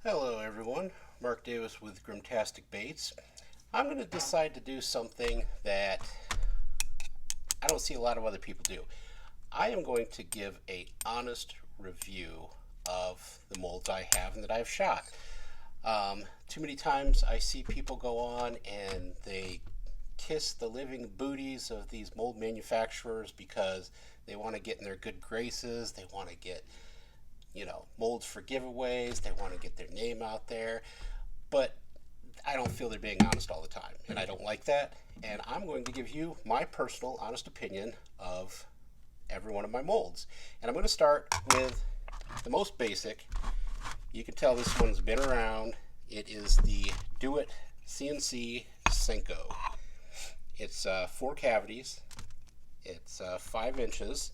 Hello everyone, Mark Davis with Grimtastic Baits. I'm going to decide to do something that I don't see a lot of other people do. I am going to give a honest review of the molds I have and that I've shot. Too many times I see people go on and they kiss the living booties of these mold manufacturers because they want to get in their good graces, they want to get molds for giveaways. They want to get their name out there, but I don't feel they're being honest all the time, and I don't like that. And I'm going to give you my personal, honest opinion of every one of my molds. And I'm going to start with the most basic. You can tell this one's been around. It is the Do-It CNC Senko. It's 4 cavities. It's 5 inches.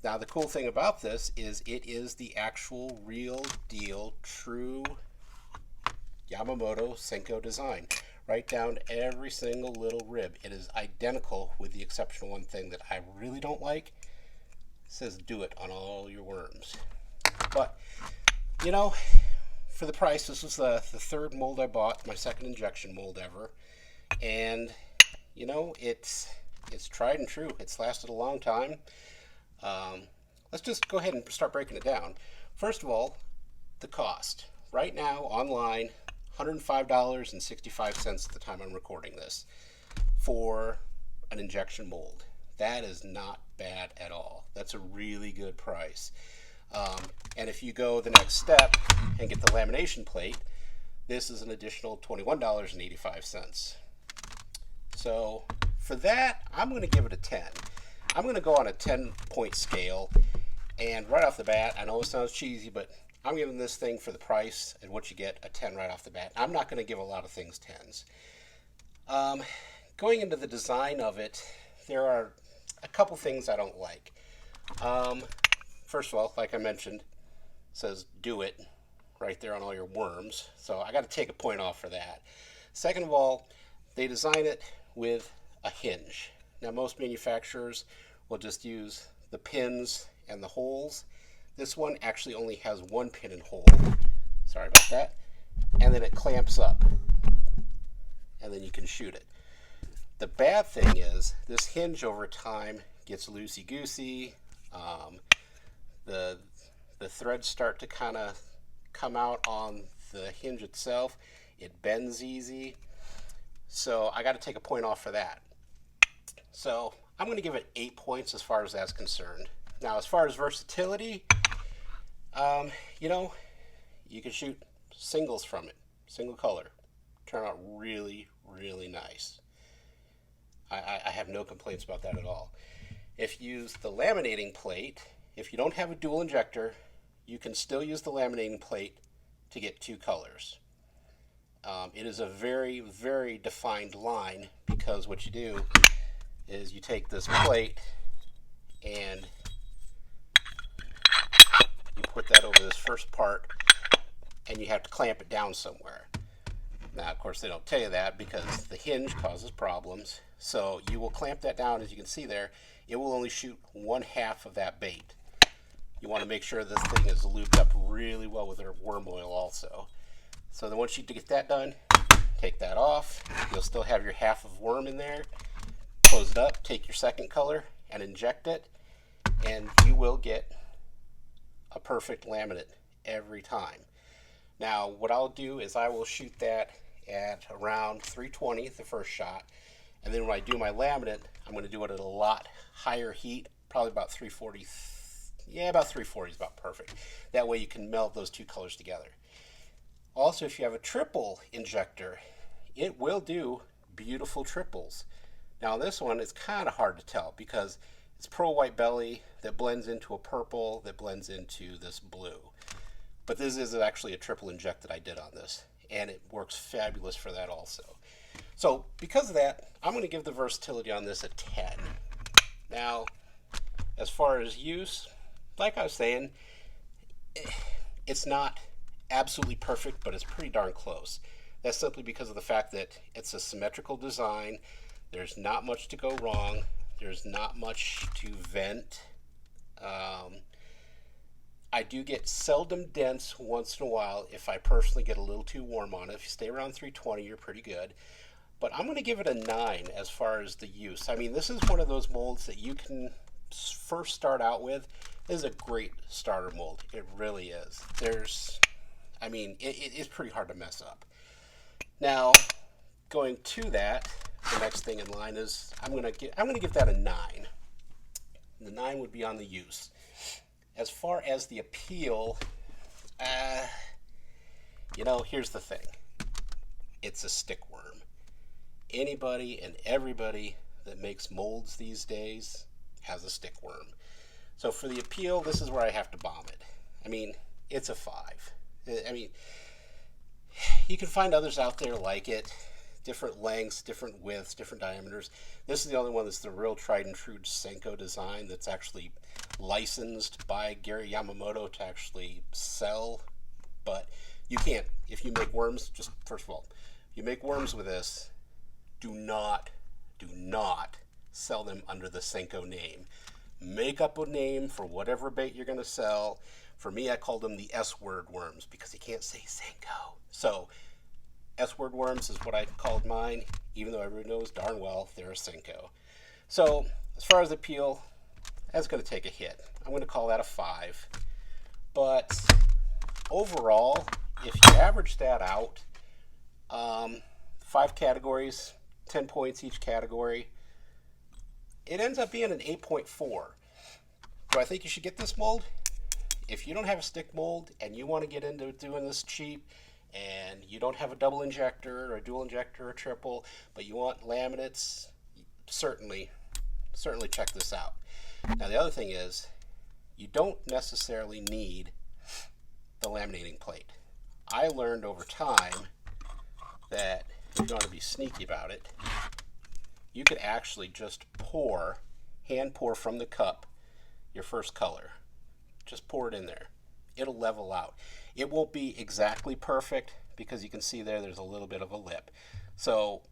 Now the cool thing about this is it is the actual real deal true Yamamoto Senko design. Right down to every single little rib. It is identical with the exception of one thing that I really don't like. It says do it on all your worms. But, for the price, this was the third mold I bought, my second injection mold ever. And, it's tried and true. It's lasted a long time. Let's just go ahead and start breaking it down. First of all, the cost. Right now, online, $105.65 at the time I'm recording this for an injection mold. That is not bad at all. That's a really good price. And if you go the next step and get the lamination plate, this is an additional $21.85. So for that, I'm going to give it a 10. I'm going to go on a 10-point scale, and right off the bat, I know it sounds cheesy, but I'm giving this thing for the price and what you get a 10 right off the bat. I'm not going to give a lot of things 10s. Going into the design of it, there are a couple things I don't like. First of all, like I mentioned, it says do it right there on all your worms, so I got to take a point off for that. Second of all, they design it with a hinge. Now most manufacturers will just use the pins and the holes. This one actually only has one pin and hole. Sorry about that. And then it clamps up. And then you can shoot it. The bad thing is this hinge over time gets loosey-goosey. The threads start to kind of come out on the hinge itself. It bends easy. So I got to take a point off for that. So I'm going to give it 8 points as far as that's concerned. Now, as far as versatility, you can shoot singles from it, single color. Turn out really, really nice. I have no complaints about that at all. If you use the laminating plate, if you don't have a dual injector, you can still use the laminating plate to get 2 colors. It is a very, very defined line because what you do is you take this plate and you put that over this first part and you have to clamp it down somewhere. Now, of course, they don't tell you that because the hinge causes problems. So you will clamp that down, as you can see there. It will only shoot 1/2 of that bait. You want to make sure this thing is lubed up really well with our worm oil also. So then once you get that done, take that off. You'll still have your half of worm in there. Close it up, take your second color and inject it, and you will get a perfect laminate every time. Now what I'll do is I will shoot that at around 320 the first shot, and then when I do my laminate, I'm going to do it at a lot higher heat, probably about 340. Yeah, about 340 is about perfect. That way you can meld those 2 colors together. Also, if you have a triple injector, it will do beautiful triples. Now this one is kind of hard to tell because it's pearl white belly that blends into a purple that blends into this blue. But this is actually a triple inject that I did on this, and it works fabulous for that also. So because of that, I'm going to give the versatility on this a 10. Now, as far as use, like I was saying, it's not absolutely perfect, but it's pretty darn close. That's simply because of the fact that it's a symmetrical design. There's not much to go wrong. There's not much to vent. I do get seldom dents once in a while if I personally get a little too warm on it. If you stay around 320, you're pretty good. But I'm going to give it a 9 as far as the use. I mean, this is one of those molds that you can first start out with. This is a great starter mold. It really is. I mean, it's pretty hard to mess up. Now, going to that, the next thing in line is I'm going to give that a 9. The 9 would be on the use. As far as the appeal, here's the thing. It's a stickworm. Anybody and everybody that makes molds these days has a stickworm. So for the appeal, this is where I have to bomb it. I mean, it's a 5. I mean, you can find others out there like it. Different lengths, different widths, different diameters. This is the only one that's the real tried and true Senko design that's actually licensed by Gary Yamamoto to actually sell. But you can't. If you make worms, just first of all, you make worms with this, do not sell them under the Senko name. Make up a name for whatever bait you're going to sell. For me, I called them the S-word worms because you can't say Senko. So S-word worms is what I called mine, even though everyone knows darn well they're a Senko. So as far as the appeal, that's going to take a hit. I'm going to call that a 5. But overall, if you average that out, 5 categories, 10 points each category, it ends up being an 8.4. Do I think you should get this mold? If you don't have a stick mold and you want to get into doing this cheap, and you don't have a double injector or a dual injector or triple, but you want laminates, certainly check this out. Now the other thing is, you don't necessarily need the laminating plate. I learned over time that if you want to be sneaky about it, you could actually just hand pour from the cup your first color. Just pour it in there. It'll level out. It won't be exactly perfect because you can see there's a little bit of a lip. So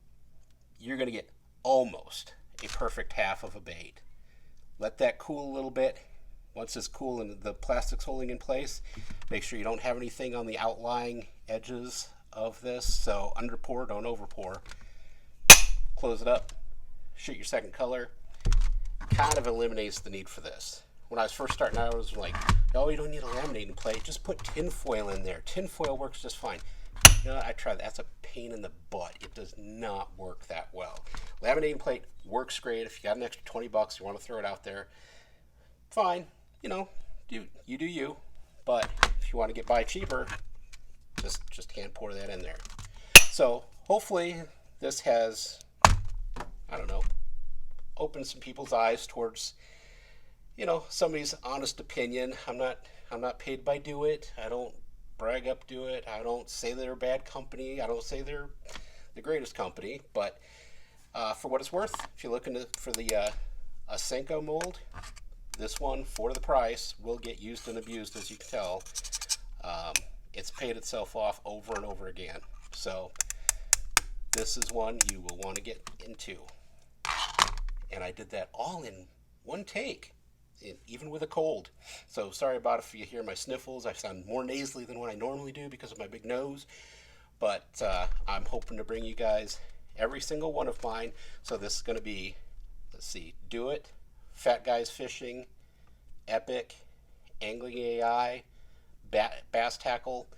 you're going to get almost a perfect half of a bait. Let that cool a little bit. Once it's cool and the plastic's holding in place, make sure you don't have anything on the outlying edges of this. So under pour, don't over pour. Close it up. Shoot your second color. Kind of eliminates the need for this. When I was first starting out, I was like, oh, you don't need a laminating plate. Just put tin foil in there. Tin foil works just fine. You know, I tried that. That's a pain in the butt. It does not work that well. Laminating plate works great. If you got an extra 20 bucks, you want to throw it out there, fine. You know, you do you. But if you want to get by cheaper, just hand pour that in there. So hopefully this has, I don't know, opened some people's eyes towards, somebody's honest opinion. I'm not paid by Do-It. I don't brag up Do-It. I don't say they're a bad company. I don't say they're the greatest company. But for what it's worth, if you're looking for a Senko mold, this one for the price will get used and abused, as you can tell. It's paid itself off over and over again. So this is one you will want to get into. And I did that all in one take, even with a cold. So sorry about if you hear my sniffles. I sound more nasally than what I normally do because of my big nose. But I'm hoping to bring you guys every single one of mine. So this is going to be, let's see, Do-It, Fat Guys Fishing, Epic, Angling AI, Bass Tackle.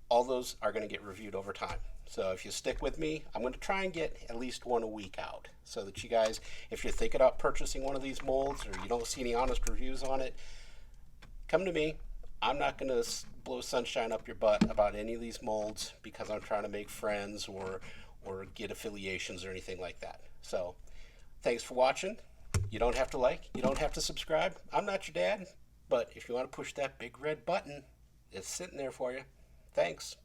All those are going to get reviewed over time. So if you stick with me, I'm going to try and get at least one a week out so that you guys, if you're thinking about purchasing one of these molds or you don't see any honest reviews on it, come to me. I'm not going to blow sunshine up your butt about any of these molds because I'm trying to make friends or get affiliations or anything like that. So thanks for watching. You don't have to like, you don't have to subscribe. I'm not your dad, but if you want to push that big red button, it's sitting there for you. Thanks.